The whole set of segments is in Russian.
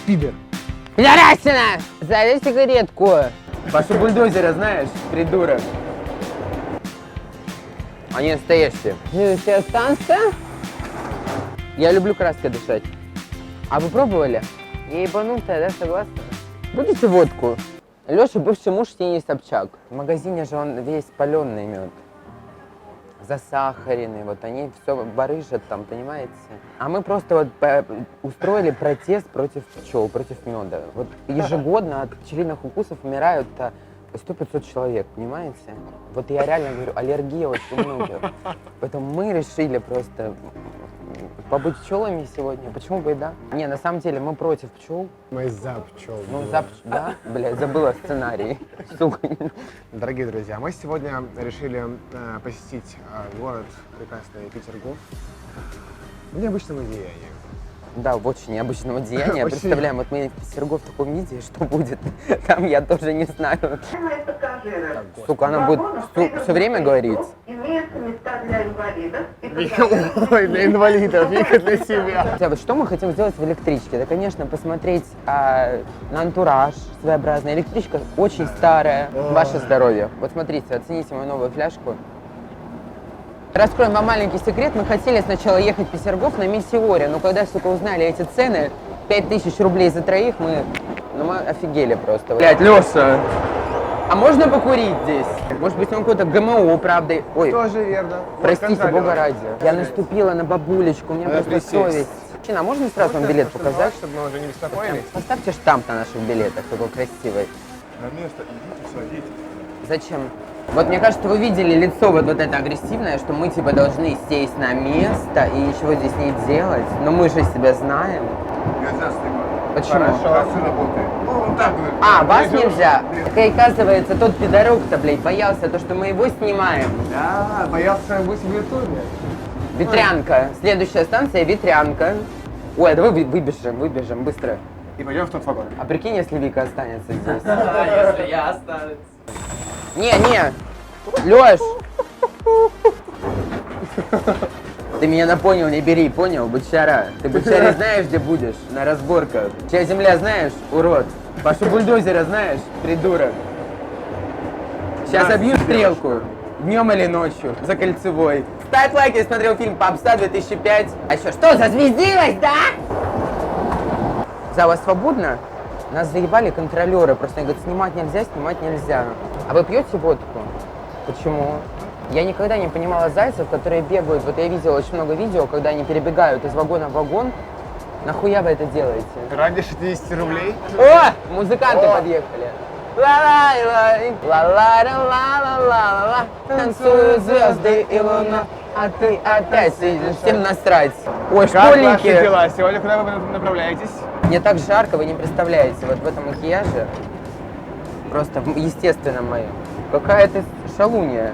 пидор. Пидорасина! Зови сигаретку. Пашу бульдозера знаешь, придурок. Они настоящие. Следующая станция. Я люблю краской дышать. А вы пробовали? Я ебанутая, да, согласна? Будете водку? Леша, бывший муж Ксении Собчак. В магазине же он весь паленый мед. Засахаренный, вот они все барыжат там, понимаете? А мы просто вот устроили протест против пчел, против меда. Вот ежегодно от пчелиных укусов умирают 100-500 человек, понимаете? Вот я реально говорю, аллергия очень многих. Поэтому мы решили просто побыть пчелами сегодня. Почему бы и да? Не, на самом деле мы против пчел. Мы за пчел. Ну, за да? Блядь, забыла сценарий. Сука. Дорогие друзья, мы сегодня решили посетить город прекрасный Петергоф в необычном одеянии. Да, в очень необычном одеянии. Очень. Представляем, вот мы в Петергоф в таком виде, что будет. Там я тоже не знаю. Сука, она будет все время говорить. Имеются места для инвалидов. Ой, для инвалидов, Вика, для себя. Друзья, вот что мы хотим сделать в электричке? Это, конечно, посмотреть на антураж своеобразный. Электричка очень старая. Ваше здоровье. Вот смотрите, оцените мою новую фляжку. Раскроем вам маленький секрет. Мы хотели сначала ехать в Петергоф на Метеоре, но когда, сука, узнали эти цены, 5000 рублей за троих, мы офигели просто. Блядь, Леша, а можно покурить здесь? Может быть, он какой-то ГМО, правда? Ой, Тоже верно. простите, бога ради. Я наступила на бабулечку, у меня просто присесть. совесть. Мужчина, а можно сразу вам билет показать? Чтобы мы уже не беспокоились. Поставьте штамп на наших билетах, такой красивый. На место идите, садитесь. Зачем? Вот мне кажется, вы видели лицо вот это агрессивное, что мы типа должны сесть на место и ничего здесь не делать. Но мы же себя знаем. Нельзя снимать. Почему? Хорошо. Работает. Ну, он так говорит. А, вас нельзя? Так и оказывается, тот пидорок-то, блядь, боялся то, что мы его снимаем. Да, боялся быть в Ютубе. Ветрянка. Следующая станция Ветрянка. Ой, давай выбежим быстро. И пойдем в тот вагон. А прикинь, если Вика останется здесь. Если я останусь. Не, Лёш! Ты меня на понял не бери, понял, бычара? Ты бычаре знаешь, где будешь? На разборках. Чья земля знаешь, урод? Пашу бульдозера знаешь, придурок? Сейчас обью стрелку. Днем или ночью, за кольцевой. Ставь лайк, если смотрел фильм «Попса» 2005. А еще что, зазвездилась, да? За вас свободно? Нас заебали контролеры, просто они говорят, снимать нельзя. А вы пьете водку? Почему? Я никогда не понимала зайцев, которые бегают. Вот я видела очень много видео, когда они перебегают из вагона в вагон. Нахуя вы это делаете? Ради 60 рублей. О! Музыканты подъехали. Ла-ла-ла-ла-ла-ла-ла-ла-ла. Танцуют звезды и луна, а ты опять сидишь. Всем насрать. Ой, Как ваши школьники. дела? Сегодня куда вы направляетесь? Мне так жарко, вы не представляете. Вот в этом макияже, просто в естественном моем. Какая ты шалунья.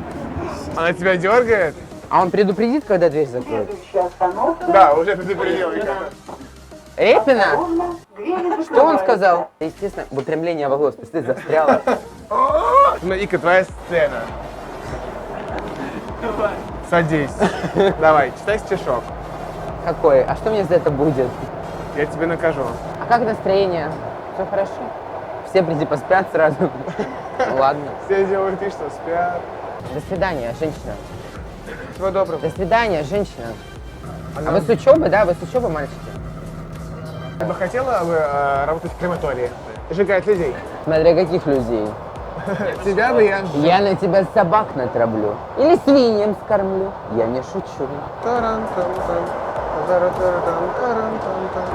Она тебя дергает? А он предупредит, когда дверь закроет? Следующая остановка. Да, уже предупредил. Репина? Что он сказал? Естественно, выпрямление волос, ты застряла. Ну, Ика, твоя сцена. Садись. Давай, читай стишок. Какой? А что мне за это будет? Я тебе накажу. А как настроение? Все хорошо? Все приди поспят сразу? Ну ладно. Все делают вид, что спят. До свидания, женщина. Всего доброго. До свидания, женщина. А вы с учебы, да? Вы с учебы, мальчики? Ты бы хотела бы работать в крематории? Сжигать людей. Смотря каких людей. Тебя бы я... Я на тебя собак натравлю. Или свиньям скормлю. Я не шучу. Таран-тан-тан. Тара-тара-тан, таран-тан-тан.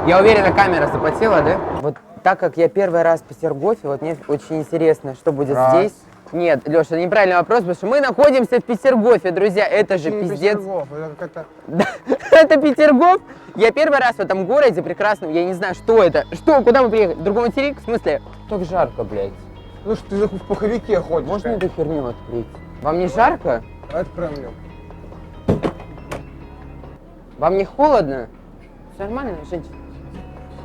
Я уверена, камера запотела, да? Вот так как я первый раз в Петергофе, вот мне очень интересно, что будет Раз. здесь. Нет, Леша, неправильный вопрос, потому что мы находимся в Петергофе, друзья, это же пиздец. Петергоф, это как-то... Да, это Петергоф. Я первый раз в этом городе прекрасном, я не знаю, что это. Что, куда мы приехали? Другой материк? В смысле? Так жарко, блядь. Ну что ты в пуховике ходишь? Можно эту херню открыть? Вам не жарко? Отправлю. Вам не холодно? Все нормально, женщина?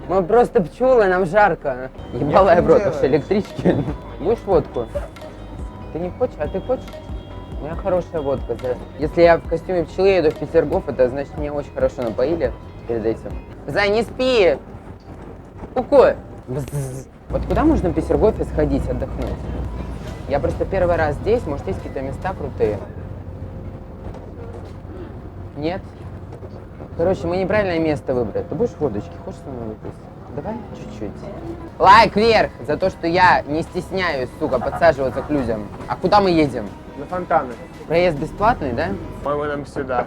Мы просто пчелы, нам жарко. Ебала я в рот, делаю. потому что электрички. Будешь водку? Ты не хочешь? А ты хочешь? У меня хорошая водка. Да. Если я в костюме пчелы еду в Петергоф, это значит меня очень хорошо напоили. перед этим. Зай, не спи! Ку-ку! Бзз. Вот куда можно в Петергофе сходить, отдохнуть? Я просто первый раз здесь, может, есть какие-то места крутые? Нет? Короче, мы неправильное место выбрали. Ты будешь водочки? Хочешь со мной выпить? Давай чуть-чуть. Лайк вверх за то, что я не стесняюсь, сука, подсаживаться к людям. А куда мы едем? На фонтаны. Проезд бесплатный, да? По-моему, нам сюда.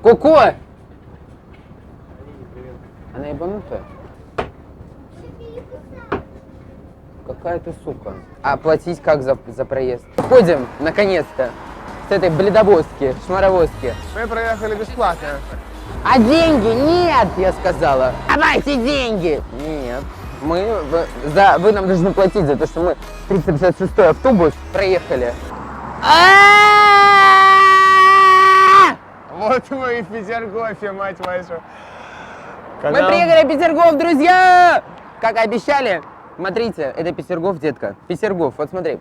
Ку-ку! Она ебанутая? Какая ты сука. А платить как за проезд? Ходим, наконец-то, с этой бледовозки, шмаровозки. Мы проехали бесплатно. А деньги? Нет, я сказала. Давайте деньги! Нет. Вы нам должны платить за то, что мы 356 автобус проехали. Вот мы и в Петергофе, мать вашу. Мы приехали в Петергоф, друзья! Как и обещали. Смотрите, это Петергоф, детка. Петергоф, вот смотри.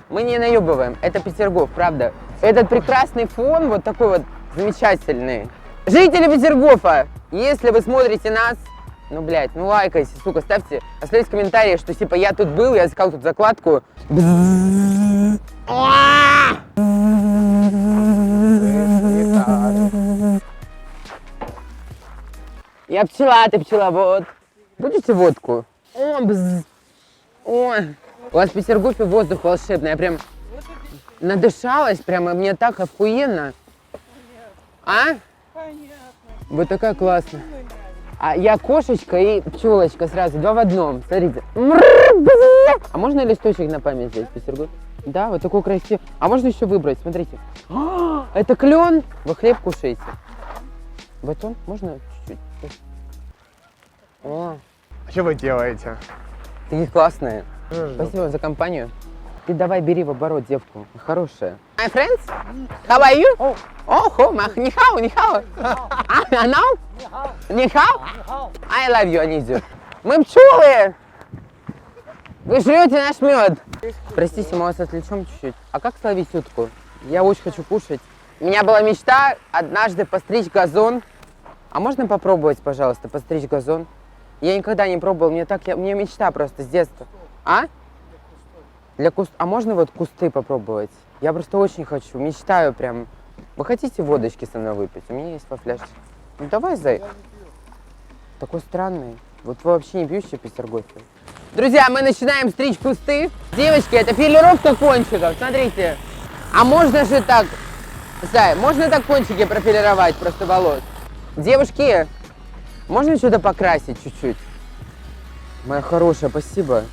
Мы не наебываем, это Петергоф, правда. Этот прекрасный фон, вот такой вот замечательный. Жители Петергофа, если вы смотрите нас, ну, блядь, ну лайкайте, сука, ставьте, оставьте комментарии, что типа я тут был, я искал тут закладку. Я пчела, ты пчеловод. Будете водку? О, бзз. Ой. У вас в Петергофе воздух волшебный. Я прям надышалась, прямо мне так охуенно. А? Вы такая классная. А я кошечка и пчелочка сразу, два в одном. Смотрите. А можно листочек на память взять в Петергофе? Да, вот такой красивый. А можно еще выбрать, смотрите. Это клен. Вы хлеб кушаете. Батон? Можно чуть-чуть? О, Что вы делаете? такие классные. Спасибо за компанию. Ты давай бери в оборот девку. Хорошая. My friends? How are you? Oh, нихао, нихао. А, now? Нихао? I love you, I need you. Мы пчелы! Вы жрете наш мед. Простите, мы вас отвлечем чуть-чуть. А как словить утку? Я очень хочу кушать. У меня была мечта однажды постричь газон. А можно попробовать, пожалуйста, постричь газон? Я никогда не пробовал, мне мечта просто с детства. А? А можно вот кусты попробовать? Я просто очень хочу, мечтаю прям. Вы хотите водочки со мной выпить? У меня есть по фляжке. Ну давай, зай. Такой странный. Вот вы вообще не пьющие в Петергофе. Друзья, мы начинаем стричь кусты. Девочки, это филировка кончиков, смотрите. А можно же так, зай, можно так кончики профилировать просто волос? Девушки, можно что-то покрасить чуть-чуть? Моя хорошая, спасибо.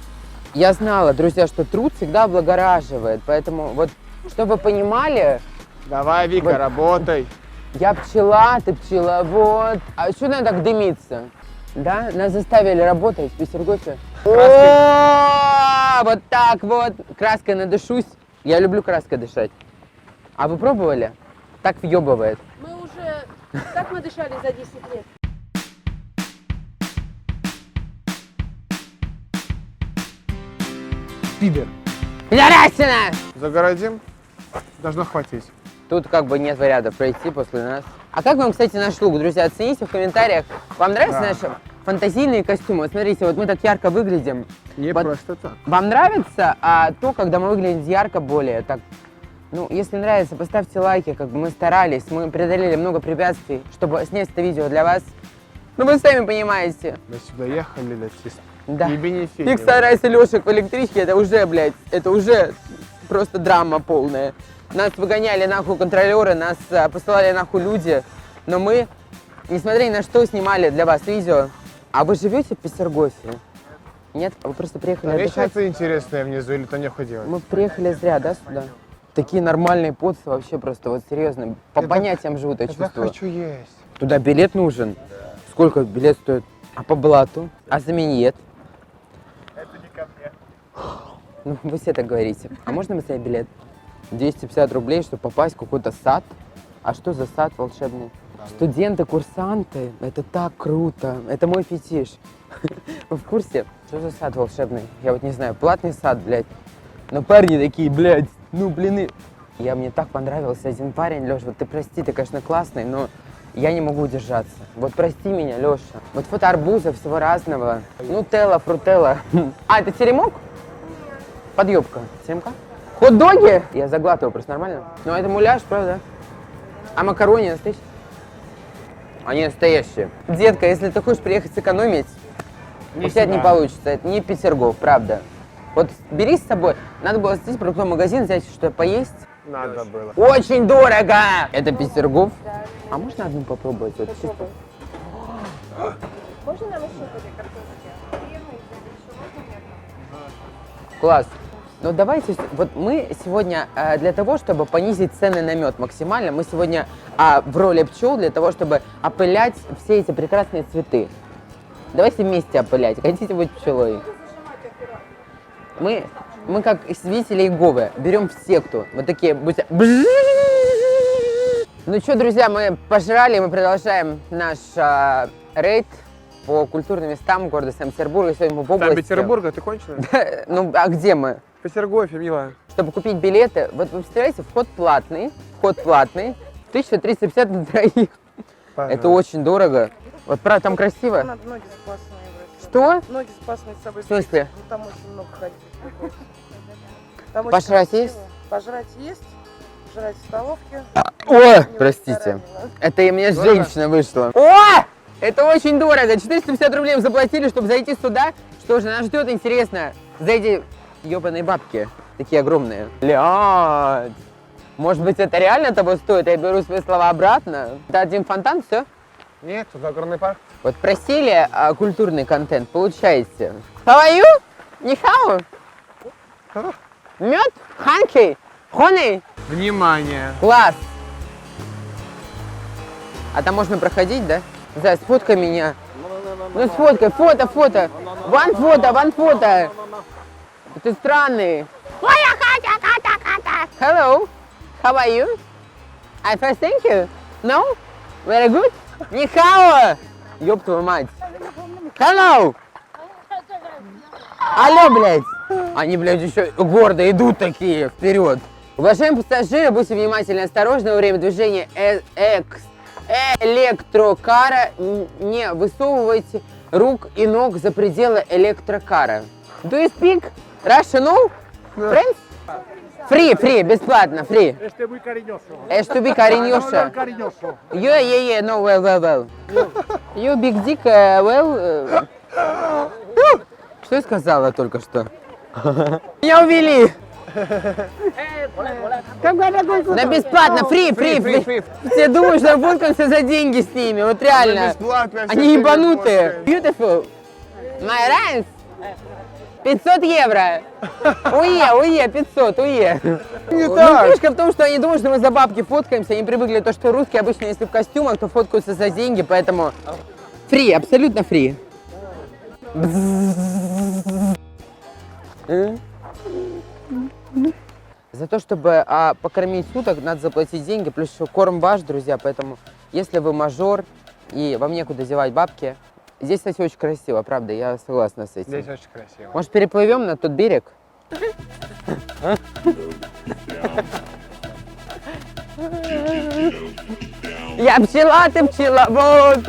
Я знала, друзья, что труд всегда облагораживает, поэтому вот, чтобы вы понимали... Давай, Вика, Вот. работай. Я пчела, ты пчеловод. А что надо так дымиться? Да? Нас заставили работать в Петергофе. О, вот так вот. Краской надышусь. Я люблю краской дышать. А вы пробовали? Так въебывает. Мы уже так надышали за 10 лет. Пидор. Пидорасина! Загородим? Должно хватить. Тут как бы нет вариантов пройти после нас. А как вам, кстати, наш лук, друзья? Оцените в комментариях. Вам нравятся наши фантазийные костюмы? Вот смотрите, вот мы так ярко выглядим. Не Вот просто так. Вам нравится то, когда мы выглядим ярко более? Так, ну, если нравится, поставьте лайки, как бы мы старались, мы преодолели много препятствий, чтобы снять это видео для вас. Ну, вы сами понимаете. Мы сюда ехали, Да. И бенефит. Фиг старайся, Лешек, в электричке, это уже, блядь, это уже просто драма полная. Нас выгоняли нахуй контролеры, нас посылали нахуй люди, но мы, несмотря ни на что, снимали для вас видео. А вы живете в Петергофе? Нет? Вы просто приехали отдыхать? Лестница интересная внизу, или там нехуй делать? Мы приехали зря, да, сюда? Такие нормальные поцы вообще просто, вот серьезно, по Я понятиям живут, я Я чувствую. хочу есть. Туда билет нужен? Сколько билет стоит? А по блату? А за миньет? Это не ко мне. Ну, вы все так говорите. А можно взять билет? 250 рублей, чтобы попасть в какой-то сад. А что за сад волшебный? Студенты, курсанты. Это так круто. Это мой фетиш. Вы в курсе? Что за сад волшебный? Я вот не знаю. Платный сад, блядь. Но парни такие, блядь, ну, блины. Мне так понравился один парень, Лёш, вот ты прости, ты, конечно, классный, но Я не могу удержаться. Вот прости меня, Леша. Вот фото арбуза, всего разного. Нутелла, фрутелла. А, это теремок? Подъебка. Теремка? Хот-доги? Я заглатываю просто нормально. Ну, это муляж, правда? А макарони настоящие? Они настоящие. Детка, если ты хочешь приехать сэкономить, у тебя не получится. Это не Петергоф, правда. Вот бери с собой. Надо было съездить в продуктовый магазин, взять что-то поесть. Надо было. Очень дорого! Это Петергоф. А можно одну попробовать? Вот чисто? Можно нам еще картошки? Класс. Ну давайте, вот мы сегодня для того, чтобы понизить цены на мед максимально, мы сегодня в роли пчел для того, чтобы опылять все эти прекрасные цветы. Давайте вместе опылять. Хотите быть пчелой? Мы как свидетели Иеговы берем в секту. Вот такие будьте... Ну что, друзья, мы пожрали, мы продолжаем наш рейд по культурным местам города Санкт-Петербурга. Сегодня мы в области... Санкт-Петербурга, ты кончила? Ну, а где мы? В Петергофе, милая. Чтобы купить билеты, вот вы представляете, вход платный, 1350 на троих. Это очень дорого. Вот правда, там красиво. Надо ноги запасные брать. Что? Ноги запасные с собой. В смысле? Ну, там очень много ходить. Там очень Пожрать красиво. есть? Пожрать есть. Жрать в столовке. О, Не в простите. ресторане, да. Это и мне Дорого? женщина вышла. О! Это очень дорого. 450 рублей мы заплатили, чтобы зайти сюда. Что же нас ждет, интересно, за эти ебаные бабки. Такие огромные. Блядь. Может быть, это реально того стоит? Я беру свои слова обратно. Это один фонтан, все? Нет, тут огромный парк. Вот просили культурный контент, получаете. How are you? Нихао? Мед? Ханки? Honey? Внимание. Класс! А там можно проходить, да? Зай, сфоткай меня. Ну сфоткай, фото. One фото. Ты странный. Hello, how are you? I fine, thank you. No? Very good? Нихао! Ёб твою мать. Hello! Алло, блядь! Они, блядь, еще гордо идут такие, вперед. Уважаемые пассажиры, будьте внимательны и осторожны во время движения электрокара. Не высовывайте рук и ног за пределы электрокара. Do you speak Russian, no? Friends? Free, бесплатно, free. Эштуби Кариньоша. Yeah, no, well. You big dick, well... Что я сказала только что? Меня увели! Да бесплатно, free. Все думают, что фоткаемся за деньги с ними, вот реально. Бесплатно. Они ебанутые. Beautiful. My rhymes. 500 евро. Уе, 500, уе. Не Ну, так. фишка в том, что они думают, что мы за бабки фоткаемся. Они привыкли то, что русские обычно, если в костюмах, то фоткаются за деньги, поэтому фри, абсолютно фри. За то, чтобы покормить суток, надо заплатить деньги, плюс еще корм ваш, друзья, поэтому если вы мажор и вам некуда девать бабки, здесь, кстати, очень красиво, правда, я согласна с этим. Здесь очень красиво. Может, переплывем на тот берег? Я пчела, ты пчеловод.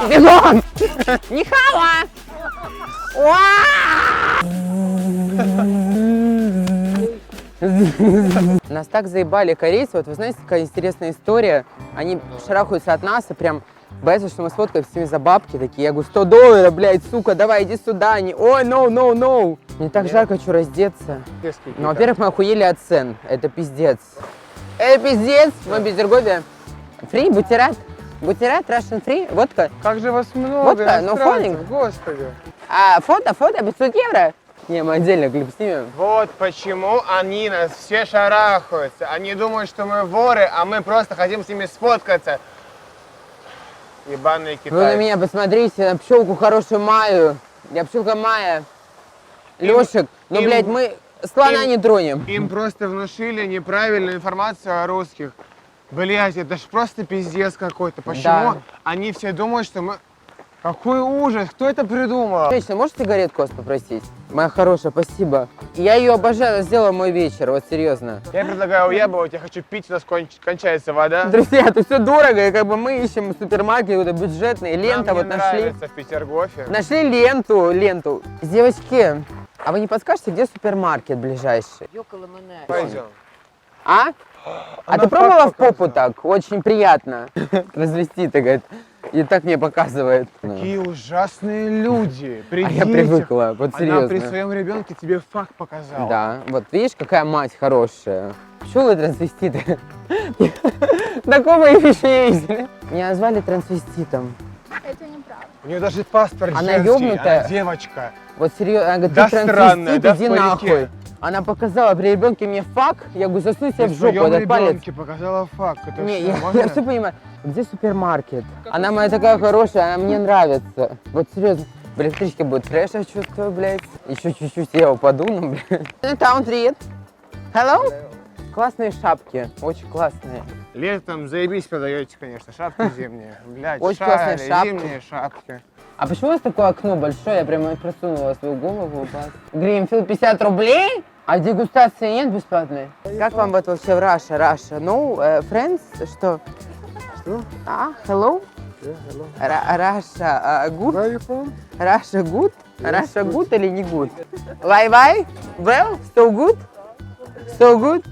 Бегом! Нихао! Нас так заебали корейцы. Вот вы знаете, какая интересная история. Они шарахаются от нас и прям боятся, что мы сфоткаемся с ними за бабки. Такие, я говорю, $100, блядь, сука, давай, иди сюда. Они, ой, no. Мне так жарко, хочу раздеться. Ну, во-первых, мы охуели от цен. Это пиздец. Это пиздец. Мы в Петергофе. Фри, бутерат. Бутерат, Russian free, водка. Как же вас много, Водка, но иностранцев, фоник. господи. А фото, 500 евро. Не, мы отдельно клип снимем. Вот почему они нас все шарахаются. Они думают, что мы воры, а мы просто хотим с ними сфоткаться. Ебаные Вы на китайцы. меня посмотрите, на пчелку хорошую Маю. Я пчелка Майя. Лешек, ну, им- блядь, мы слона им- не тронем. Им просто внушили неправильную информацию о русских. Блять, это ж просто пиздец какой-то. Почему Да. они все думают, что мы... Какой ужас, кто это придумал? Женщина, можешь сигаретку вас попросить? Моя хорошая, спасибо. Я ее обожаю, она сделала мой вечер, вот серьезно. Я предлагаю уебывать, я хочу пить, у нас кончается вода. Друзья, тут все дорого, и как бы мы ищем супермаркет, вот бюджетные, лента Нам вот не нашли. нравится в Петергофе. Нашли ленту. Девочки, а вы не подскажете, где супермаркет ближайший? Пойдем. А? А Она ты пробовала в факт попу показала. так? Очень приятно. Развести, так говорит. И так мне показывает. Какие ужасные люди. При А я детях. привыкла, вот Она при серьезно. своем ребенке тебе факт показала. Да, вот видишь, какая мать хорошая. Пчелы трансвеститы. Такого еще не видели. Меня назвали трансвеститом. Это неправда. У нее даже паспорт Она женский, ёбнутая. она девочка. Вот серьезно, она говорит, Да ты странная, трансвестит, да, в иди парике. нахуй. Она показала при ребенке мне фак, я говорю, засунь себе При в жопу своем этот палец. ребенке показала факт. Это Не, что, я можно? все понимаю. Где супермаркет? Она моя такая хорошая, она мне нравится. Вот серьезно. В электричке будет трэш, я чувствую, блядь. Еще чуть-чуть я упаду, ну, блядь. Таун, привет. Hello? Классные шапки, очень классные. Летом заебись продаете, конечно, шапки зимние. Блядь, Очень классные шали, шапки. зимние шапки. А почему у вас такое окно большое? Я прямо просунула свою голову. Гринфилд 50 рублей? А дегустации нет бесплатной? Как вам вот вообще в Раша? No, friends? Что? Что? Hello? Раша, good? Where are you from? Раша good? Раша good или не good? Why? Well, so good? So good?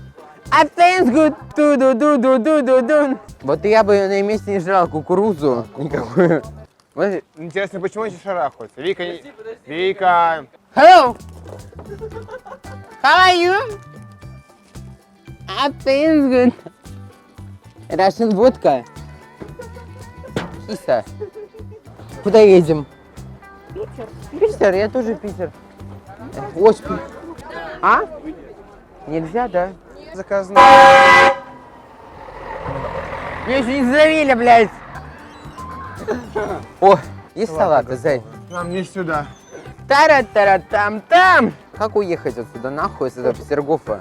I think good. Ду-ду-ду-ду-ду-ду-ду. Вот я бы на ее месте не жрал кукурузу никакую. Вот. Интересно, почему они шарахаются? Вика, Вика. Hello. How are you? I feel good. Russian водка. Киса. Куда едем? Питер. Питер, я тоже Питер. Очень. А? Нельзя, да? Заказано. Меня еще не задавили, блядь. О, есть салаты, зай? Нам не сюда. Тара-тара-там-там! Как уехать отсюда, нахуй, с этого Петергофа?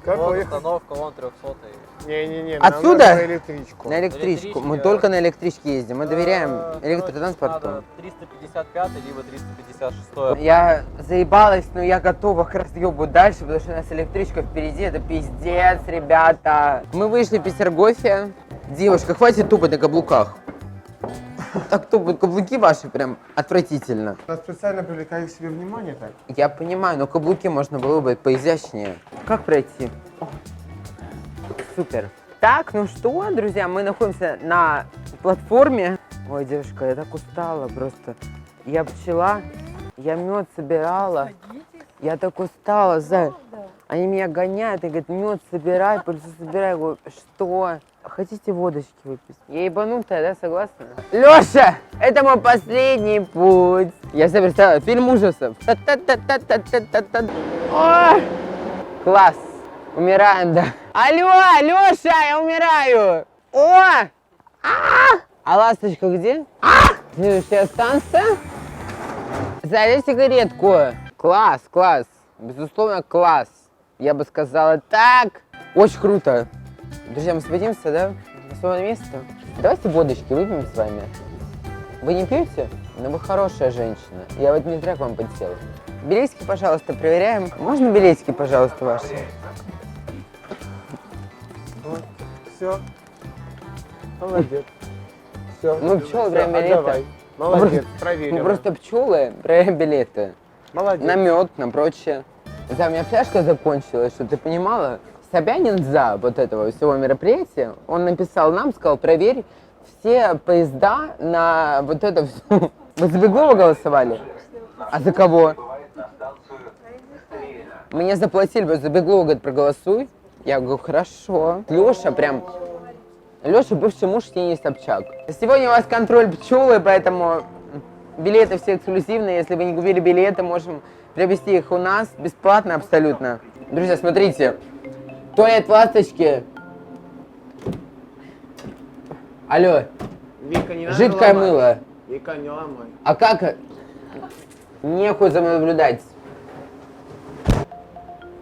Как Вот уехать? остановка, вон 300-й. Не-не-не, Отсюда? нам нужно на электричку. На электричку. Электричке, Мы только на электричке ездим. Мы доверяем электротранспорту. Надо 355 либо 356. Я заебалась, но я готова к разъебу дальше, потому что у нас электричка впереди. Это пиздец, ребята. Мы вышли в Петергофе. Девушка, хватит тупать на каблуках. Так тупают каблуки ваши прям отвратительно. Нас специально привлекают к себе внимание так. Я понимаю, но каблуки можно было бы поизящнее. Как пройти? О, супер. Так, ну что, друзья, мы находимся на платформе. Ой, девушка, я так устала просто. Я пчела, я мед собирала. Я так устала, Зай. Они меня гоняют и говорят, мед собирай, пыльцу собирай. Я говорю, что? Хотите водочки выпить? Я ебанутая, да, согласна? Лёша, это мой последний путь. Я себе представила, фильм ужасов. Та-та-та-та-та-та-та. Ой! Класс. Умираем, да. Алло, Лёша, я умираю. О! А ласточка где? Следующая станция. Зайди сигаретку. Класс, класс. Безусловно, класс. Я бы сказала так. Очень круто. Друзья, мы садимся, да? На свое место. Давайте водочки выпьем с вами. Вы не пьете? Но вы хорошая женщина. Я вот не зря к вам подсел. Билетики, пожалуйста, проверяем. Можно билетики, пожалуйста, ваши? Все. Молодец. Все. Мы пчелы, прям билеты. Молодец, проверим. Мы просто пчелы, проверяем билеты. Молодец. На мед, на прочее. Да, у меня фляжка закончилась, что ты понимала? Собянин за вот этого всего мероприятия, он написал нам, сказал, проверь все поезда на вот это все. Вы за Беглова голосовали? А за кого? Мне заплатили, вот за Беглова, говорит, проголосуй. Я говорю, хорошо. Леша прям... Леша бывший муж Ксении Собчак. Сегодня у вас контроль пчелы, поэтому билеты все эксклюзивные. Если вы не купили билеты, можем приобрести их у нас бесплатно абсолютно. Друзья, смотрите. Туалет ласточки. Алло, Вика, не надо жидкое ломать. мыло. Вика, не ломай. А как? Нехуй за мной наблюдать.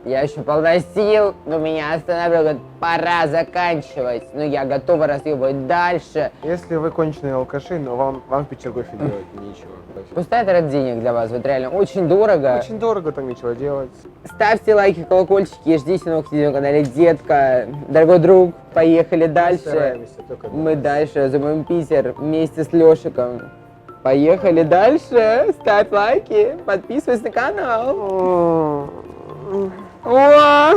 Я еще полна сил, но меня останавливают, говорят, пора заканчивать. Но я готова разъебывать дальше. Если вы конченые алкаши, но вам в Петергофе делать нечего. Пустая трата денег для вас, вот реально очень дорого. Очень дорого, там нечего делать. Ставьте лайки, колокольчики и ждите новых видео на канале Детка. Дорогой друг, поехали дальше. Стараемся только Мы дальше зумуем Питер вместе с Лешиком. Поехали дальше. Ставь лайки, подписывайся на канал. О!